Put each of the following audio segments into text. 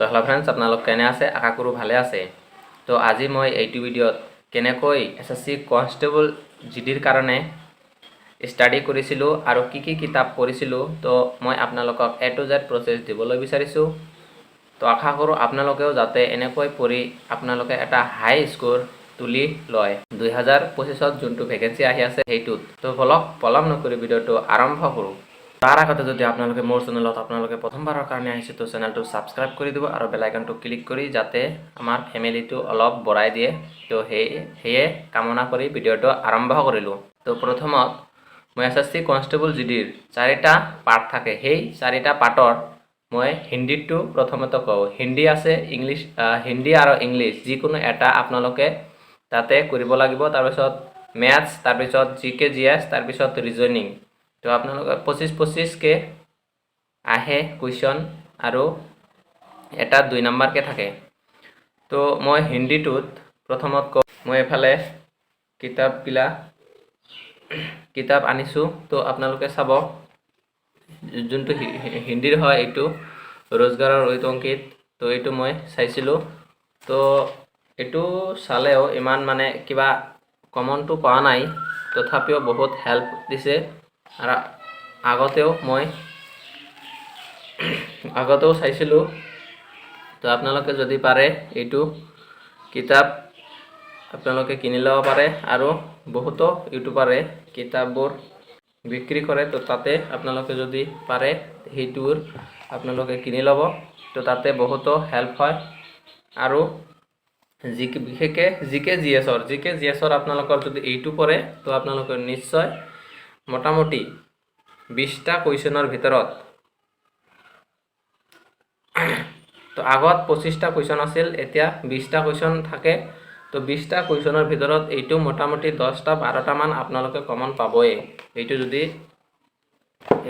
তো hello friends, আপোনালোক কেনে আছে? আশা কৰোঁ ভালে আছে। তো আজি মই এইটো ভিডিঅ'ত কেনেকৈ এছএছচি কনষ্টেবল জিডিৰ কাৰণে ষ্টাডি কৰিছিলোঁ আৰু কি কি কিতাপ পঢ়িছিলোঁ, তো মই আপোনালোকক A to Z প্ৰচেছ দিবলৈ বিচাৰিছোঁ। তো আশা কৰোঁ আপোনালোকেও যাতে এনেকৈ পঢ়ি আপোনালোকে এটা হাই স্ক'ৰ তুলি লয় 2025ত যোনটো ভেকেঞ্চি আহি আছে সেইটোত। তো বলক পলম নকৰি ভিডিঅ'টো আৰম্ভ কৰোঁ। তাৰ আগতে যদি আপোনালোকে মোৰ চেনেলত আপোনালোকে প্ৰথমবাৰৰ কাৰণে আহিছে তো চেনেলটো ছাবস্ক্ৰাইব কৰি দিব আৰু বেল আইকনটো ক্লিক কৰি যাতে আমাৰ ফেমিলিটো অলপ বঢ়াই দিয়ে। তো সেয়ে কামনা কৰি ভিডিঅ'টো আৰম্ভ কৰিলোঁ। তো প্ৰথমত মই এছএছচি কনষ্টেবল জিডিৰ 4টা পাৰ্ট থাকে। সেই 4টা পাৰ্টৰ মই হিন্দীটো প্ৰথমতে কওঁ। হিন্দী আছে, ইংলিছ, হিন্দী আৰু ইংলিছ যিকোনো এটা আপোনালোকে তাতে কৰিব লাগিব। তাৰপিছত মেথছ, তাৰপিছত জিকে জিএছ, তাৰপিছত ৰিজনিং। তো আপোনালোকে 25-25কে আহে কুৱেশ্যন আৰু এটা 2 নম্বৰকে থাকে। তো মই হিন্দীটোত প্ৰথমত কওঁ, মই এফালে কিতাপ আনিছোঁ। তো আপোনালোকে চাব, যোনটো হিন্দীৰ হয় এইটো ৰোজগাৰৰ ঐত অংকিত। তো এইটো মই চাইছিলোঁ। তো এইটো চালেও ইমান মানে কিবা কমনটো পোৱা নাই, তথাপিও বহুত হেল্প দিছে। আৰু আগতেও চাইছিলোঁ। তো আপোনালোকে যদি পাৰে এইটো কিতাপ আপোনালোকে কিনি ল'ব পাৰে, আৰু বহুতো ইউটিউবাৰে কিতাপবোৰ বিক্ৰী কৰে। তো তাতে আপোনালোকে যদি পাৰে সেইটোৰ আপোনালোকে কিনি ল'ব। তো তাতে বহুতো হেল্প হয়। আৰু বিশেষকৈ জিকে জিএছৰ আপোনালোকৰ যদি এইটো পঢ়ে তো আপোনালোকে নিশ্চয় মোটামুটি 20টা কুৱেশ্যনৰ ভিতৰত, তো আগত 25টা কুৱেশ্যন আছিল, এতিয়া 20টা কুৱেশ্যন থাকে। তো 20টা কুৱেশ্যনৰ ভিতৰত এইটো মোটামুটি 10-12টামান আপোনালোকে কমন পাবই, এইটো যদি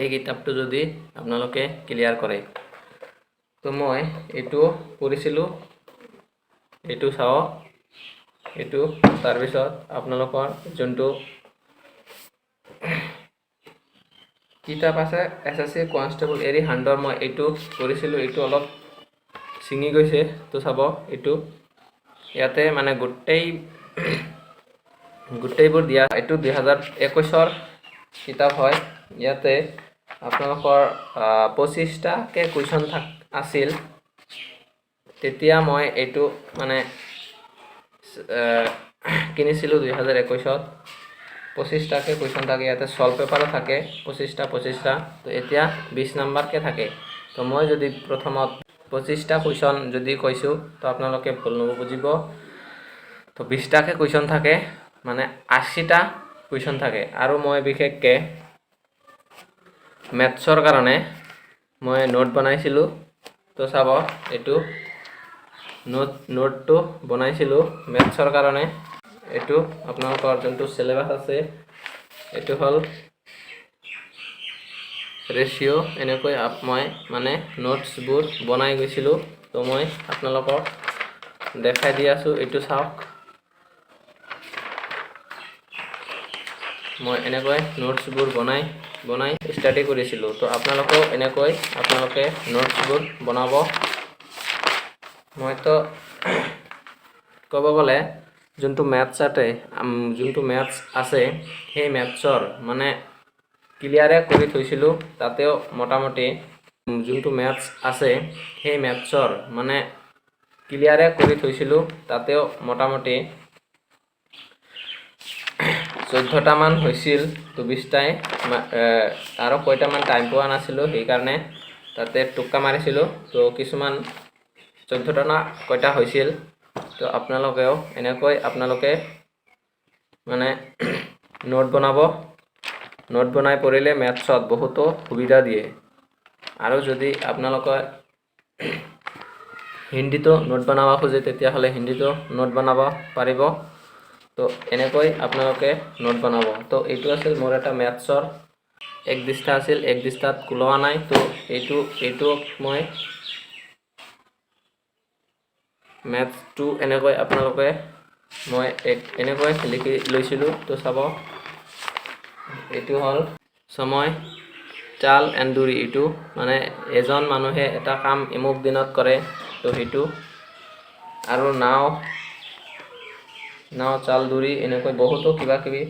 এই কিতাপটো যদি আপোনালোকে ক্লিয়াৰ কৰে। তো মই এইটো পঢ়িছিলোঁ, এইটো চাওঁ, এইটো তাৰপিছত আপোনালোকৰ যোনটো কিতাপ আছে এছএছচি কনষ্টেবল এৰি হাণ্ডৰ, মই এইটো পঢ়িছিলোঁ। এইটো অলপ ছিঙি গৈছে, তো চাব এইটো ইয়াতে মানে গোটেইবোৰ দিয়া। এইটো 2021ৰ কিতাপ হয়। ইয়াতে আপোনালোকৰ 25টাকে কুৱেশ্যন আছিল। তেতিয়া মই এইটো মানে কিনিছিলোঁ 2021ত। 25টাকে কুৱেশ্যন থাকে, ইয়াতে ছল্ভ পেপাৰো থাকে 25টা। তো এতিয়া 20 নম্বৰকে থাকে। তো মই যদি প্ৰথমত 25টা কুৱেশ্যন যদি কৈছোঁ তো আপোনালোকে ভুল নুবুজিব। তো 20টাকে কুৱেশ্যন থাকে, মানে 80টা কুৱেশ্যন থাকে। আৰু মই বিশেষকৈ মেথছৰ কাৰণে মই নোট বনাইছিলোঁ। তো চাব, এইটো নোটটো বনাইছিলোঁ মেথছৰ কাৰণে। এইটো আপোনালোকৰ যোনটো চিলেবাছ আছে এইটো হ'ল ৰেচিঅ'। এনেকৈ মই মানে নোটছবোৰ বনাই গৈছিলোঁ। তো মই আপোনালোকক দেখাই দি আছোঁ, এইটো চাওক। মই এনেকৈ নোটছবোৰ বনাই ষ্টাডি কৰিছিলোঁ। তো আপোনালোকেও এনেকৈ আপোনালোকে নোটছবোৰ বনাব। মইতো ক'ব গ'লে যোনটো মেথছ আছে সেই মেথছৰ মানে ক্লিয়াৰে কৰি থৈছিলোঁ। তাতেও মোটামুটি যোনটো মেথছ আছে সেই মেথছৰ মানে ক্লিয়াৰে কৰি থৈছিলোঁ। তাতেও মোটামুটি 14টামান হৈছিল। তো 20টাই আৰু কেইটামান টাইম পোৱা নাছিলোঁ, সেইকাৰণে তাতে টোক্কা মাৰিছিলোঁ। তো কিছুমান 14টা না কেইটা হৈছিল। তো আপোনালোকেও এনেকৈ আপোনালোকে মানে নোট বনাই পঢ়িলে মেথছত বহুতো সুবিধা দিয়ে। আৰু যদি আপোনালোকে হিন্দীটো নোট বনাব খোজে তেতিয়াহ'লে হিন্দীটো নোট বনাব পাৰিব। তো এনেকৈ আপোনালোকে নোট বনাব। তো এইটো আছিল মোৰ এটা মেথছৰ 1 পৃষ্ঠা আছিল, 1 পৃষ্ঠাত কোলোৱা নাই। তো এইটো মই মেথছটো এনেকৈ আপোনালোকে মই এনেকৈ লিখি লৈছিলোঁ। তো চাব, এইটো হ'ল সময়, চাল এণ্ডুৰি। এইটো মানে এজন মানুহে এটা কাম এমুক দিনত কৰে, তো সেইটো আৰু নাও চাল দৌৰি এনেকৈ বহুতো কিবা কিবি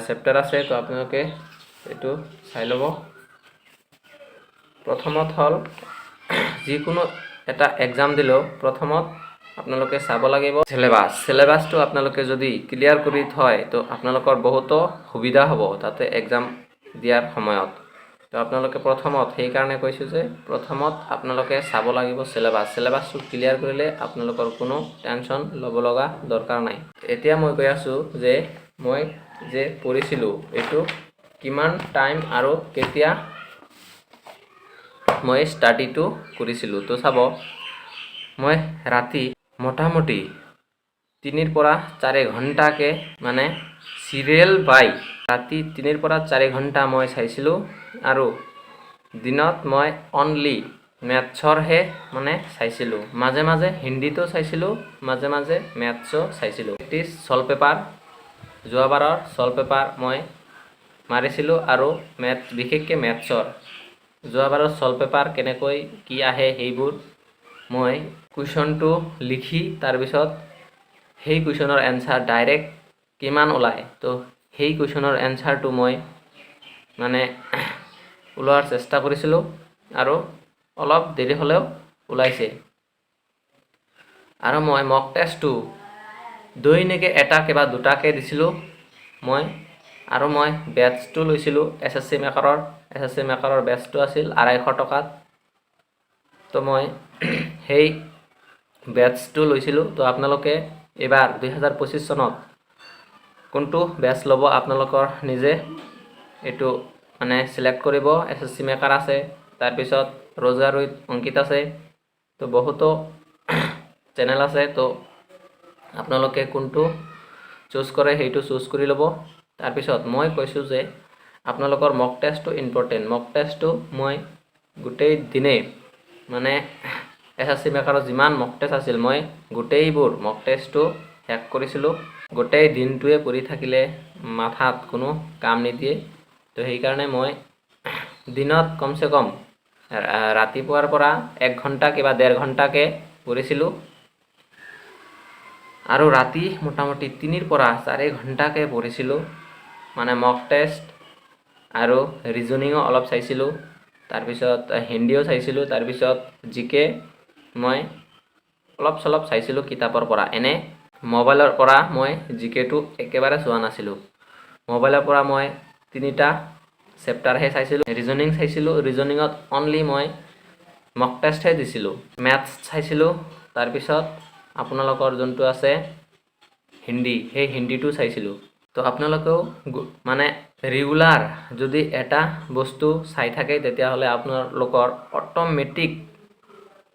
চেপ্টাৰ আছে। তো আপোনালোকে এইটো চাই ল'ব। প্ৰথমত হ'ল যিকোনো এটা এক্সাম দিলেও প্ৰথমত আপোনালোকে চাব লাগিব চিলেবাছটো আপোনালোকে যদি ক্লিয়াৰ কৰি থয় তো আপোনালোকৰ বহুতো সুবিধা হ'ব তাতে এক্সাম দিয়াৰ সময়ত। তো আপোনালোকে প্ৰথমত সেইকাৰণে কৈছোঁ যে প্ৰথমত আপোনালোকে চাব লাগিব চিলেবাছটো ক্লিয়াৰ কৰিলে আপোনালোকৰ কোনো টেনশ্যন ল'ব লগা দৰকাৰ নাই। এতিয়া মই কৈ আছোঁ যে মই যে পঢ়িছিলোঁ এইটো কিমান টাইম আৰু কেতিয়া মই ষ্টাডিটো কৰিছিলোঁ। তো চাব মই ৰাতি মোটামুটি 3 পৰা 4 ঘণ্টাকে মানে চিৰিয়েল বাই ৰাতি 3 পৰা 4 ঘণ্টা মই চাইছিলোঁ আৰু দিনত মই অনলি মেথছৰহে মানে চাইছিলোঁ। মাজে মাজে হিন্দীটো চাইছিলোঁ, মাজে মাজে মেথছো চাইছিলোঁ। প্ৰেক্টিছ ছল্ভ পেপাৰ যোৱাবাৰৰ ছল্ভ পেপাৰ মই মাৰিছিলোঁ আৰু বিশেষকৈ মেথছৰ যোৱাবাৰৰ ছল্ভ পেপাৰ কেনেকৈ কি আহে সেইবোৰ মই কুৱেশ্যনটো লিখি তাৰপিছত সেই কুৱেশ্যনৰ এনচাৰ ডাইৰেক্ট কিমান ওলায় তো সেই কুৱেশ্যনৰ এনচাৰটো মই মানে ওলোৱাৰ চেষ্টা কৰিছিলোঁ আৰু অলপ দেৰি হ'লেও ওলাইছে। আৰু মই মক টেষ্টটো দৈনিকে এটাকে বা দুটাকে দিছিলোঁ মই। আৰু মই বেটছটো লৈছিলোঁ SSC মেকাৰৰ বেটছটো আছিল 250 টকাত। তো মই সেই বেটছটো লৈছিলোঁ। তো আপোনালোকে এইবাৰ 2025 চনত কোনটো বেটছ ল'ব আপোনালোকৰ নিজে এইটো মানে চিলেক্ট কৰিব। SSC মেকাৰ আছে, তাৰপিছত ৰজাৰ উইথ অংকিত আছে, তো বহুতো চেনেল আছে। তো আপোনালোকে কোনটো চুজ কৰে সেইটো চুজ কৰি ল'ব। তাৰপিছত মই কৈছোঁ যে আপোনালোকৰ মক টেষ্টটো ইম্পৰ্টেণ্ট। মক টেষ্টটো মই গোটেই দিনে মানে SSC মেকাৰৰ যিমান মক টেষ্ট আছিল মই গোটেইবোৰ মক টেষ্টটো শেষ কৰিছিলোঁ। গোটেই দিনটোৱে পঢ়ি থাকিলে মাথাত কোনো কাম নিদিয়ে। তো সেইকাৰণে মই দিনত কমচে কম ৰাতিপুৱাৰ পৰা 1 ঘণ্টা কিবা 1.5 ঘণ্টাকৈ পঢ়িছিলোঁ আৰু ৰাতি মোটামুটি 3 পৰা 4 ঘণ্টাকৈ পঢ়িছিলোঁ। মানে মক টেষ্ট আৰু ৰিজনিঙো অলপ চাইছিলোঁ, তাৰপিছত হিন্দীও চাইছিলোঁ, তাৰপিছত GK মই অলপ চলপ চাইছিলোঁ কিতাপৰ পৰা। এনে মোবাইলৰ পৰা মই GKটো একেবাৰে চোৱা নাছিলোঁ। মোবাইলৰ পৰা মই 3টা চেপ্টাৰহে চাইছিলোঁ। ৰিজনিং চাইছিলোঁ, ৰিজনিঙত অনলি মই মক টেষ্টহে দিছিলোঁ। মেথছ চাইছিলোঁ, তাৰপিছত আপোনালোকৰ যোনটো আছে হিন্দী, সেই হিন্দীটো চাইছিলোঁ। তো আপোনালোকেও মানে ৰেগুলাৰ যদি এটা বস্তু চাই থাকে তেতিয়াহ'লে আপোনালোকৰ অট'মেটিক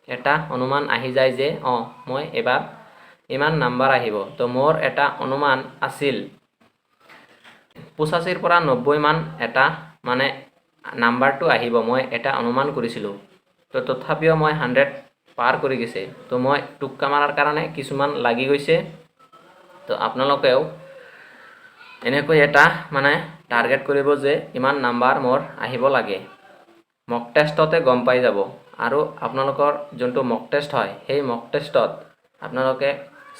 এটা অনুমান আহি যায় যে মই এবাৰ ইমান নাম্বাৰ আহিব। তো মোৰ এটা অনুমান আছিল 85 পৰা 90 মান এটা মানে নাম্বাৰটো আহিব মই এটা অনুমান কৰিছিলোঁ। তো তথাপিও মই 100 পাৰ কৰি গৈছে। তো মই টুক্কা মাৰাৰ কাৰণে কিছুমান লাগি গৈছে। তো আপোনালোকেও এনেকৈ এটা মানে টাৰ্গেট কৰিব যে ইমান নাম্বাৰ মোৰ আহিব লাগে। মক টেষ্টতে গম পাই যাব। আৰু আপোনালোকৰ যোনটো মক টেষ্ট হয় সেই মক টেষ্টত আপোনালোকে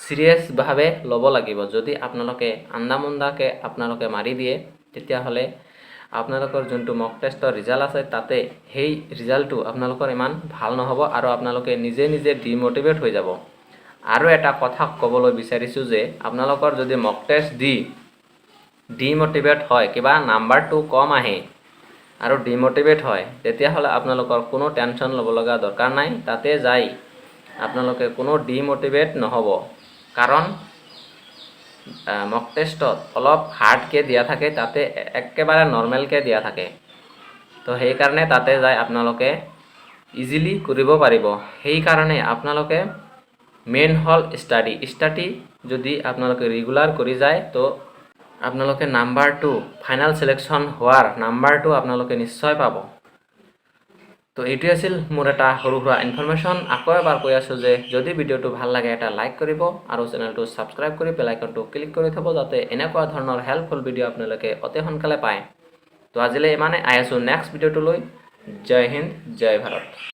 চিৰিয়াছভাৱে ল'ব লাগিব। যদি আপোনালোকে আন্দামুন্দাকৈ আপোনালোকে মাৰি দিয়ে তেতিয়াহ'লে আপোনালোকৰ যোনটো মক টেষ্টৰ ৰিজাল্ট আছে তাতে সেই ৰিজাল্টটো আপোনালোকৰ ইমান ভাল নহ'ব আৰু আপোনালোকে নিজে নিজে ডিম'টিভেট হৈ যাব। আৰু এটা কথা ক'বলৈ বিচাৰিছোঁ যে আপোনালোকৰ যদি মক টেষ্ট দি ডিম'টিভেট হয়, কিবা নাম্বাৰটো কম আহে আৰু ডিম'টিভেট হয়, তেতিয়াহ'লে আপোনালোকৰ কোনো টেনশ্যন ল'ব লগা দৰকাৰ নাই। তাতে যাই আপোনালোকে কোনো ডিম'টিভেট নহ'ব, কাৰণ মক টেষ্টত অলপ হাৰ্ডকৈ দিয়া থাকে, তাতে একেবাৰে নৰ্মেলকৈ দিয়া থাকে। তো সেইকাৰণে তাতে যাই আপোনালোকে ইজিলি কৰিব পাৰিব। সেইকাৰণে আপোনালোকে মেইন হ'ল ষ্টাডি যদি আপোনালোকে ৰেগুলাৰ কৰি যায় তো আপোনালোকে নাম্বাৰটো ফাইনেল চিলেকশ্যন হোৱাৰ নাম্বাৰটো আপোনালোকে নিশ্চয় পাব। তো এইটোৱে আছিল মোৰ এটা সৰু সুৰা ইনফৰমেশ্যন। আকৌ এবাৰ কৈ আছোঁ যে যদি ভিডিঅ'টো ভাল লাগে এটা লাইক কৰিব আৰু চেনেলটো ছাবস্ক্ৰাইব কৰি বেল আইকনটো ক্লিক কৰি থ'ব যাতে এনেকুৱা ধৰণৰ হেল্পফুল ভিডিঅ' আপোনালোকে অতি সোনকালে পায়। তো আজিলৈ ইমানে, আহি আছোঁ নেক্সট ভিডিঅ'টো লৈ। জয় হিন্দ, জয় ভাৰত।